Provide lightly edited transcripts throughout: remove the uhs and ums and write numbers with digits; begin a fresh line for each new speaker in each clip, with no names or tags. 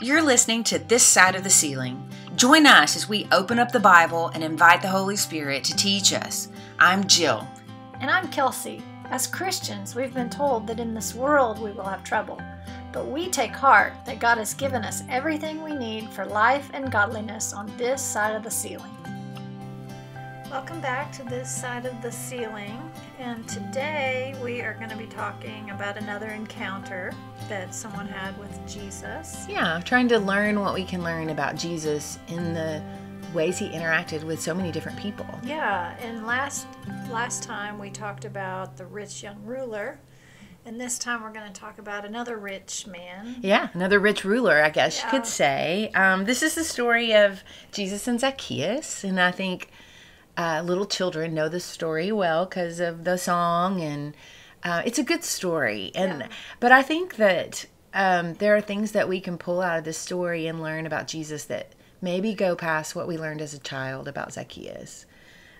You're listening to This Side of the Ceiling. Join us as we open up the Bible and invite the Holy Spirit to teach us. I'm Jill.
And I'm Kelsey. As Christians, we've been told that in this world we will have trouble. But we take heart that God has given us everything we need for life and godliness on this side of the ceiling. Welcome back to This Side of the Ceiling. And today we are going to be talking about another encounter that someone had with Jesus.
Yeah, trying to learn what we can learn about Jesus in the ways he interacted with so many different people.
Yeah, and last time we talked about the rich young ruler. And this time we're going to talk about another rich man.
Yeah, another rich ruler, I guess you could say. This is the story of Jesus and Zacchaeus. And I think little children know this story well because of the song. And it's a good story. But I think that there are things that we can pull out of this story and learn about Jesus that maybe go past what we learned as a child about Zacchaeus.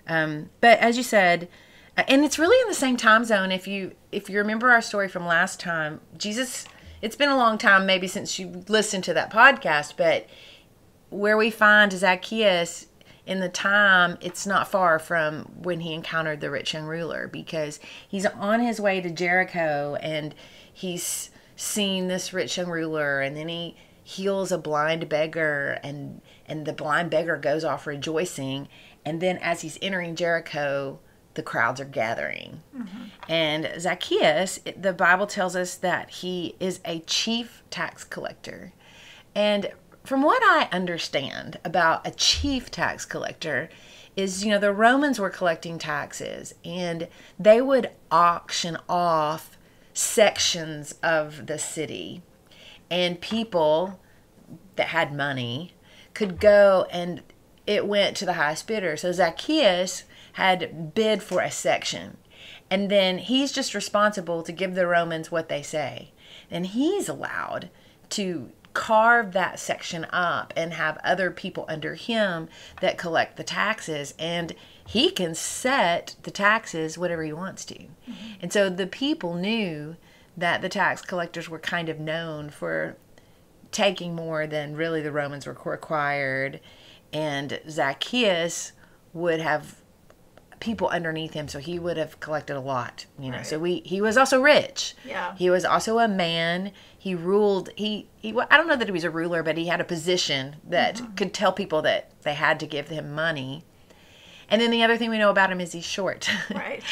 But as you said, and it's really in the same time zone. If you remember our story from last time, Jesus, it's been a long time maybe since you listened to that podcast, but where we find Zacchaeus in the time, it's not far from when he encountered the rich young ruler, because he's on his way to Jericho and he's seen this rich young ruler, and then he heals a blind beggar, and the blind beggar goes off rejoicing. And then as he's entering Jericho, the crowds are gathering. Mm-hmm. And Zacchaeus, the Bible tells us that he is a chief tax collector. And from what I understand about a chief tax collector is, the Romans were collecting taxes, and they would auction off sections of the city. And people that had money could go, and it went to the highest bidder. So Zacchaeus had bid for a section, and then he's just responsible to give the Romans what they say. And he's allowed to carve that section up and have other people under him that collect the taxes, and he can set the taxes whatever he wants to. Mm-hmm. And so the people knew that the tax collectors were kind of known for taking more than really the Romans were required, and Zacchaeus would have people underneath him, so he would have collected a lot, Right. So he was also rich.
Yeah.
He was also a man. He ruled. He I don't know that he was a ruler, but he had a position that could tell people that they had to give him money. And then the other thing we know about him is he's short.
Right.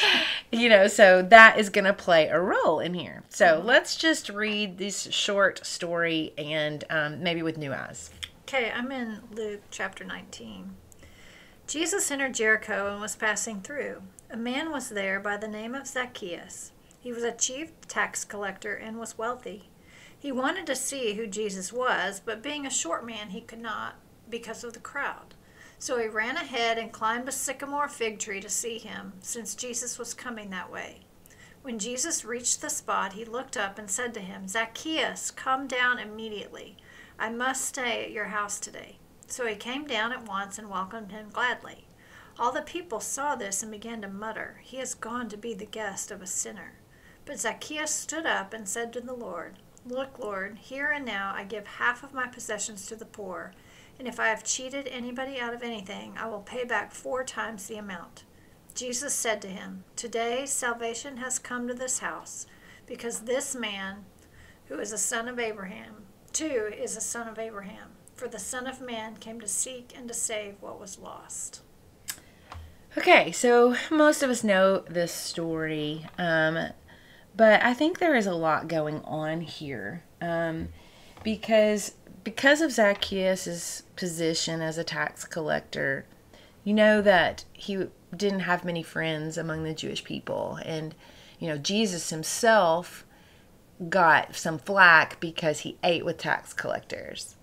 So that is going to play a role in here. So let's just read this short story and maybe with new eyes.
Okay, I'm in Luke chapter 19. Jesus entered Jericho and was passing through. A man was there by the name of Zacchaeus. He was a chief tax collector and was wealthy. He wanted to see who Jesus was, but being a short man, he could not because of the crowd. So he ran ahead and climbed a sycamore fig tree to see him, since Jesus was coming that way. When Jesus reached the spot, he looked up and said to him, "Zacchaeus, come down immediately. I must stay at your house today." So he came down at once and welcomed him gladly. All the people saw this and began to mutter, "He has gone to be the guest of a sinner." But Zacchaeus stood up and said to the Lord, "Look, Lord, here and now I give half of my possessions to the poor, and if I have cheated anybody out of anything, I will pay back 4 times the amount." Jesus said to him, "Today salvation has come to this house, because this man, who is a son of Abraham, too is a son of Abraham. For the Son of Man came to seek and to save what was lost."
Okay, so most of us know this story, but I think there is a lot going on here, because of Zacchaeus' position as a tax collector. You know that he didn't have many friends among the Jewish people, and Jesus himself got some flack because he ate with tax collectors.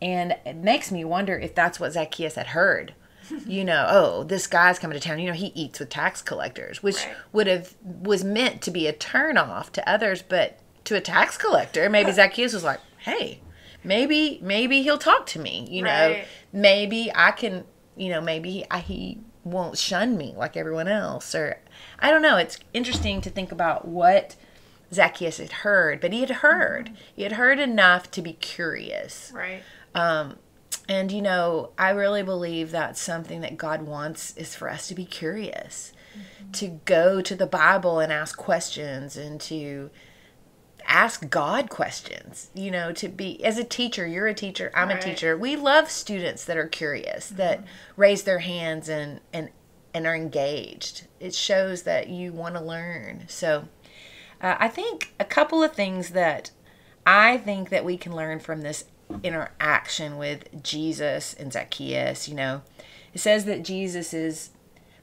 And it makes me wonder if that's what Zacchaeus had heard. Oh, this guy's coming to town. He eats with tax collectors, which was meant to be a turnoff to others, but to a tax collector, maybe Zacchaeus was like, "Hey, maybe he'll talk to me. Maybe I can. Maybe he won't shun me like everyone else." Or I don't know. It's interesting to think about what Zacchaeus had heard, but he had heard.
Mm-hmm.
He had heard enough to be curious.
Right.
And, I really believe that's something that God wants is for us to be curious, to go to the Bible and ask questions and to ask God questions, to be, as a teacher, you're a teacher, I'm a teacher. We love students that are curious, that raise their hands and are engaged. It shows that you want to learn. So I think a couple of things that I think that we can learn from this interaction with Jesus and Zacchaeus, it says that Jesus is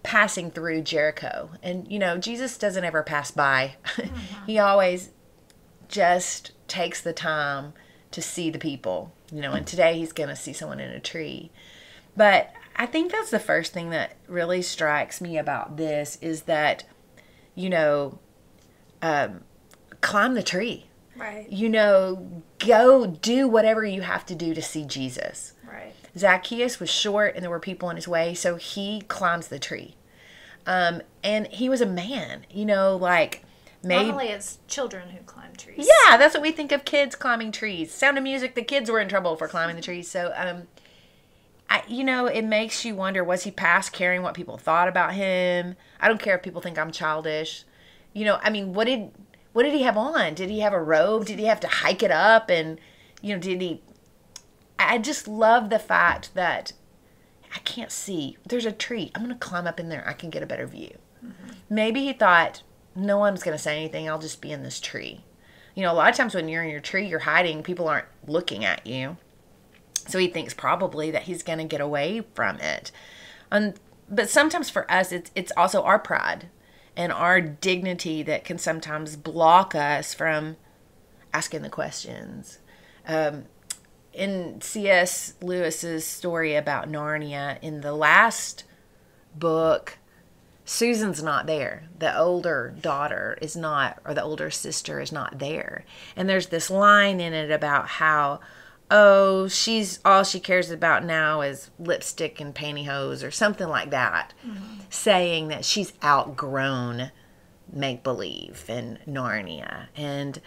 passing through Jericho. And, Jesus doesn't ever pass by. He always just takes the time to see the people, and today he's going to see someone in a tree. But I think that's the first thing that really strikes me about this is that, climb the tree.
Right.
Go do whatever you have to do to see Jesus.
Right.
Zacchaeus was short and there were people in his way, so he climbs the tree. And he was a man, maybe.
Normally it's children who climb trees.
Yeah, that's what we think of, kids climbing trees. Sound of Music, the kids were in trouble for climbing the trees. So, it makes you wonder, was he past caring what people thought about him? I don't care if people think I'm childish. What did he have on? Did he have a robe? Did he have to hike it up? And, I just love the fact that I can't see. There's a tree. I'm going to climb up in there. I can get a better view. Mm-hmm. Maybe he thought, no one's going to say anything. I'll just be in this tree. A lot of times when you're in your tree, you're hiding. People aren't looking at you. So he thinks probably that he's going to get away from it. But sometimes for us, it's also our pride and our dignity that can sometimes block us from asking the questions. In C.S. Lewis's story about Narnia, in the last book, Susan's not there. The older daughter is not, or the older sister is not there. And there's this line in it about how, she's all she cares about now is lipstick and pantyhose or something like that, saying that she's outgrown make-believe in Narnia. And,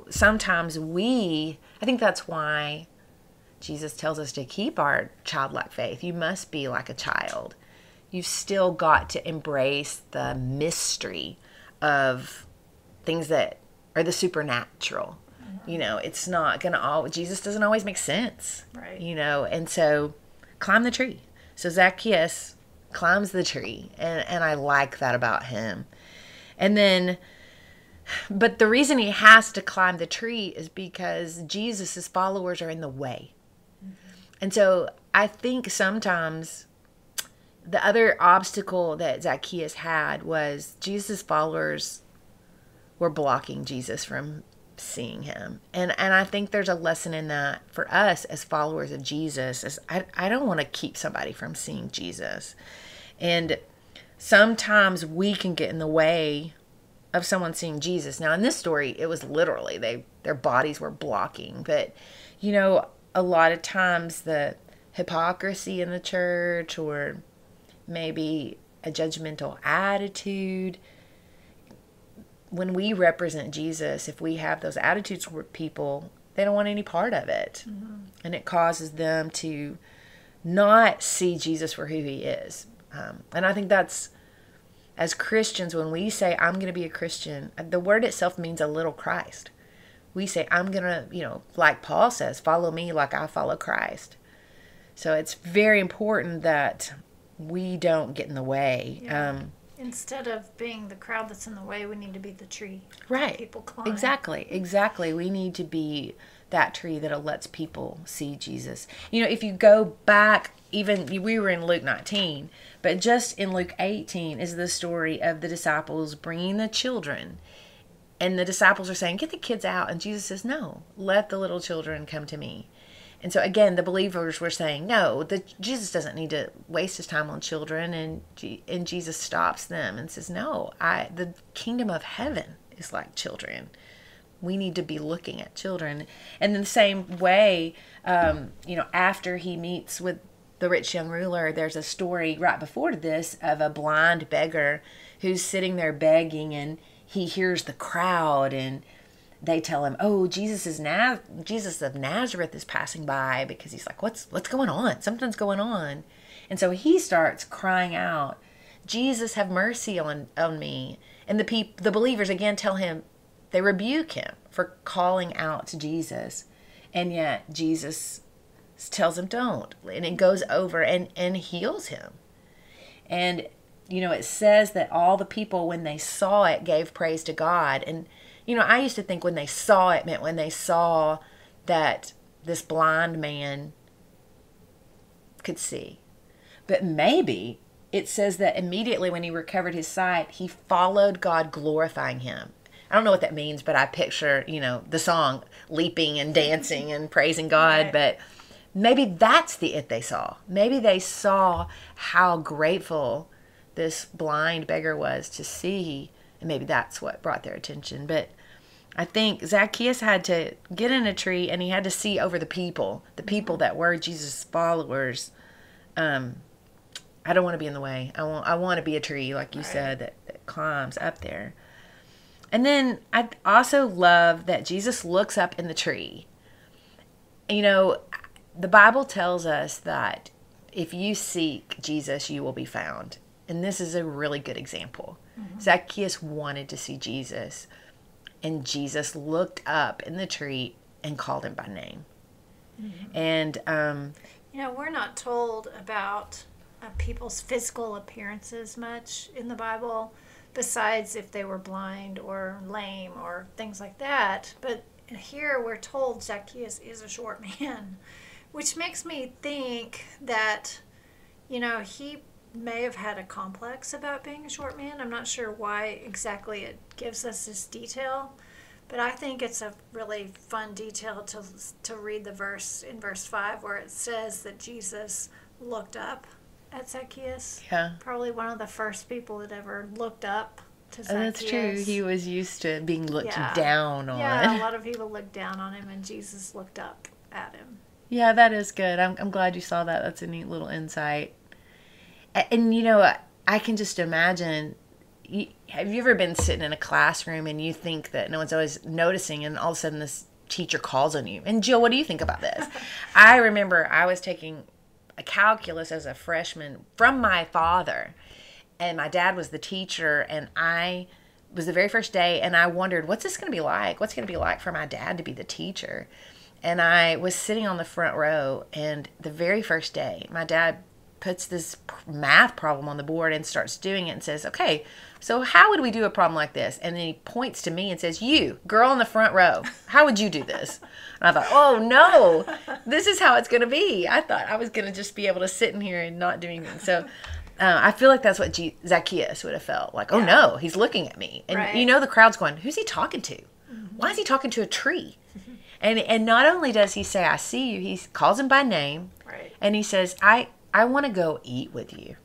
sometimes I think that's why Jesus tells us to keep our childlike faith. You must be like a child. You've still got to embrace the mystery of things that are the supernatural. It's not going to Jesus doesn't always make sense.
Right.
And so climb the tree. So Zacchaeus climbs the tree, and I like that about him. And then, but the reason he has to climb the tree is because Jesus' followers are in the way. Mm-hmm. And so I think sometimes the other obstacle that Zacchaeus had was Jesus' followers were blocking Jesus from seeing him. And I think there's a lesson in that for us as followers of Jesus. Is I don't want to keep somebody from seeing Jesus. And sometimes we can get in the way of someone seeing Jesus. Now in this story, it was literally their bodies were blocking. But a lot of times the hypocrisy in the church, or maybe a judgmental attitude, when we represent Jesus, if we have those attitudes toward people, they don't want any part of it. Mm-hmm. And it causes them to not see Jesus for who he is. And I think that's, as Christians, when we say, I'm going to be a Christian, the word itself means a little Christ. We say, I'm going to, like Paul says, follow me like I follow Christ. So it's very important that we don't get in the way.
Yeah. Instead of being the crowd that's in the way, we need to be the tree.
Right.
People climb.
Exactly. We need to be that tree that lets people see Jesus. If you go back, even we were in Luke 19, but just in Luke 18 is the story of the disciples bringing the children. And the disciples are saying, get the kids out. And Jesus says, no, let the little children come to me. And so again, the believers were saying, no, Jesus doesn't need to waste his time on children. And Jesus stops them and says, no, the kingdom of heaven is like children. We need to be looking at children. And in the same way, after he meets with the rich young ruler, there's a story right before this of a blind beggar who's sitting there begging, and he hears the crowd, and they tell him, oh, Jesus of Nazareth is passing by, because he's like, what's going on? Something's going on. And so he starts crying out, Jesus, have mercy on me. And the believers again tell him, they rebuke him for calling out to Jesus. And yet Jesus tells him don't. And it goes over and heals him. And, it says that all the people, when they saw it, gave praise to God. And, I used to think when they saw it meant when they saw that this blind man could see. But maybe it says that immediately when he recovered his sight, he followed God, glorifying him. I don't know what that means, but I picture, the song, leaping and dancing and praising God. Right. But maybe that's the it they saw. Maybe they saw how grateful this blind beggar was to see, and maybe that's what brought their attention. But I think Zacchaeus had to get in a tree, and he had to see over the people that were Jesus' followers. I don't want to be in the way. I want to be a tree, like you said, that climbs up there. And then I also love that Jesus looks up in the tree. The Bible tells us that if you seek Jesus, you will be found. And this is a really good example. Mm-hmm. Zacchaeus wanted to see Jesus, and Jesus looked up in the tree and called him by name. Mm-hmm. And,
we're not told about people's physical appearances much in the Bible, besides if they were blind or lame or things like that. But here we're told Zacchaeus is a short man, which makes me think that, he may have had a complex about being a short man. I'm not sure why exactly it gives us this detail, but I think it's a really fun detail to read the verse in verse 5 where it says that Jesus looked up at Zacchaeus.
Yeah.
Probably one of the first people that ever looked up to Zacchaeus.
Oh, that's true. He was used to being looked down on.
Yeah, a lot of people looked down on him, and Jesus looked up at him.
Yeah, that is good. I'm glad you saw that. That's a neat little insight. And, I can just imagine, have you ever been sitting in a classroom and you think that no one's always noticing, and all of a sudden this teacher calls on you? And Jill, what do you think about this? I remember I was taking a calculus as a freshman from my father, and my dad was the teacher, and I was the very first day, and I wondered, what's this going to be like? What's going to be like for my dad to be the teacher? And I was sitting on the front row, and the very first day, my dad puts this math problem on the board and starts doing it and says, okay, so how would we do a problem like this? And then he points to me and says, you, girl in the front row, how would you do this? And I thought, oh no, this is how it's going to be. I thought I was going to just be able to sit in here and not do anything. So I feel like that's what Zacchaeus would have felt like. Oh no, he's looking at me. And the crowd's going, who's he talking to? Mm-hmm. Why is he talking to a tree? Mm-hmm. And not only does he say, I see you, he calls him by name. Right. And he says, I want to go eat with you.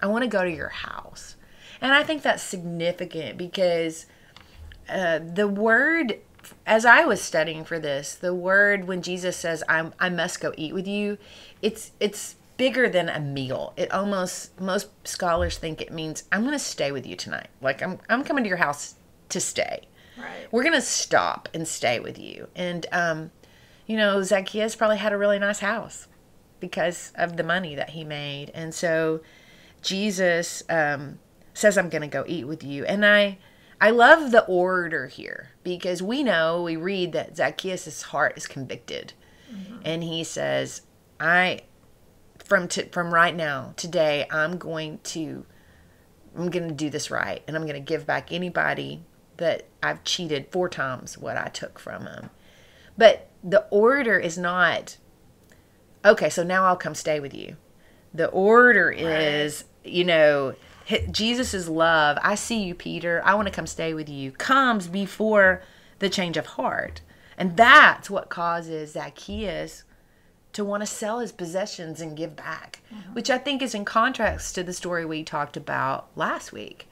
I want to go to your house. And I think that's significant because the word, as I was studying for this, the word when Jesus says, I must go eat with you, it's bigger than a meal. It almost, most scholars think it means, I'm going to stay with you tonight. Like I'm coming to your house to stay. Right. We're going to stop and stay with you. And, Zacchaeus probably had a really nice house because of the money that he made. And so Jesus says, I'm going to go eat with you. And I love the order here because we read that Zacchaeus' heart is convicted. Mm-hmm. And he says, from right now, today, I'm going to do this right. And I'm going to give back anybody that I've cheated 4 times what I took from them. But the order is not, okay, so now I'll come stay with you. The order is, Jesus' love, I see you, Peter, I want to come stay with you, comes before the change of heart. And that's what causes Zacchaeus to want to sell his possessions and give back, which I think is in contrast to the story we talked about last week.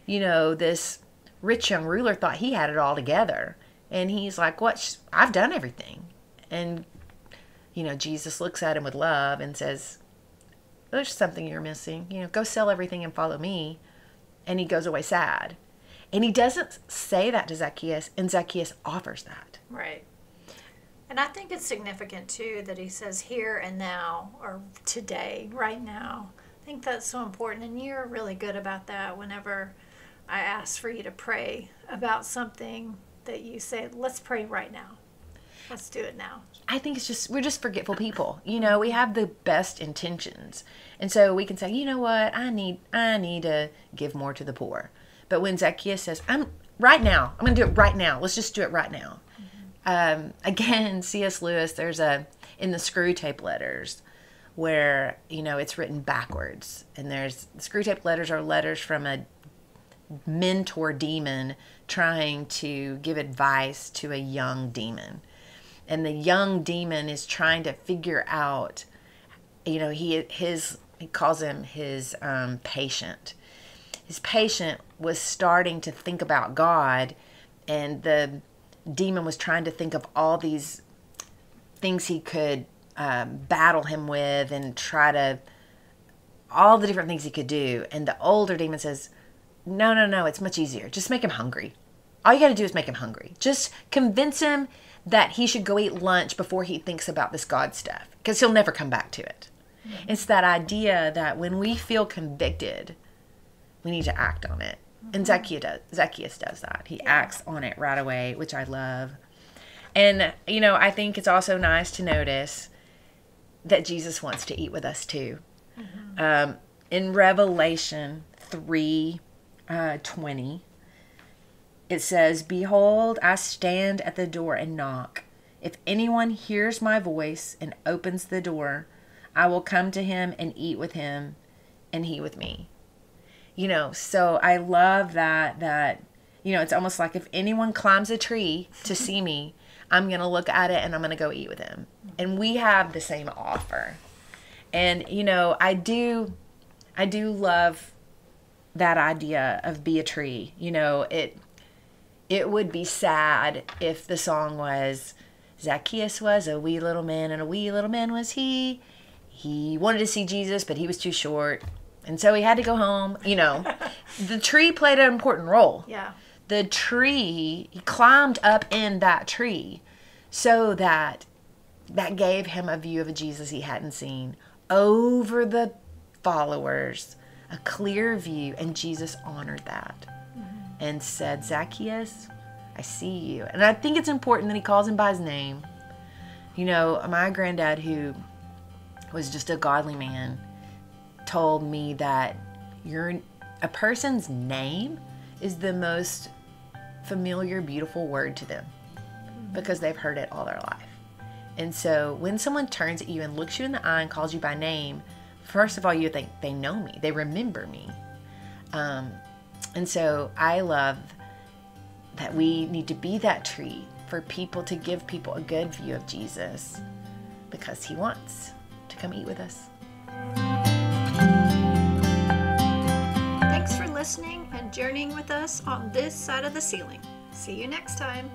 This rich young ruler thought he had it all together. And he's like, what? I've done everything. And, Jesus looks at him with love and says, there's something you're missing. Go sell everything and follow me. And he goes away sad. And he doesn't say that to Zacchaeus, and Zacchaeus offers that.
Right. And I think it's significant, too, that he says here and now, or today, right now. I think that's so important, and you're really good about that whenever I ask for you to pray about something that you say, let's pray right now. Let's do it now.
I think we're just forgetful people. We have the best intentions. And so we can say, you know what, I need to give more to the poor. But when Zacchaeus says, I'm going to do it right now. Let's just do it right now. Again, C.S. Lewis, there's in the Screw Tape Letters where, it's written backwards. And the Screw Tape Letters are letters from a mentor demon trying to give advice to a young demon. And the young demon is trying to figure out, he calls him his patient. His patient was starting to think about God, and the demon was trying to think of all these things he could battle him with and all the different things he could do. And the older demon says, no, it's much easier. Just make him hungry. All you got to do is make him hungry. Just convince him that he should go eat lunch before he thinks about this God stuff, because he'll never come back to it. Mm-hmm. It's that idea that when we feel convicted, we need to act on it. Mm-hmm. And Zacchaeus does that. He acts on it right away, which I love. And, I think it's also nice to notice that Jesus wants to eat with us too. Mm-hmm. In Revelation 3:20, it says, "Behold, I stand at the door and knock. If anyone hears my voice and opens the door, I will come to him and eat with him, and he with me." So I love that, it's almost like if anyone climbs a tree to see me, I'm going to look at it and I'm going to go eat with him. And we have the same offer. And, I do love that idea of be a tree. It would be sad if the song was, Zacchaeus was a wee little man, and a wee little man was he. He wanted to see Jesus, but he was too short, and so he had to go home. The tree played an important role.
Yeah.
The tree, he climbed up in that tree so that gave him a view of a Jesus he hadn't seen over the followers, a clear view, and Jesus honored that. And said, Zacchaeus, I see you. And I think it's important that he calls him by his name. My granddad, who was just a godly man, told me that a person's name is the most familiar, beautiful word to them because they've heard it all their life. And so when someone turns at you and looks you in the eye and calls you by name, first of all, you think they know me. They remember me. And so I love that we need to be that tree for people, to give people a good view of Jesus because he wants to come eat with us.
Thanks for listening and journeying with us on this side of the ceiling. See you next time.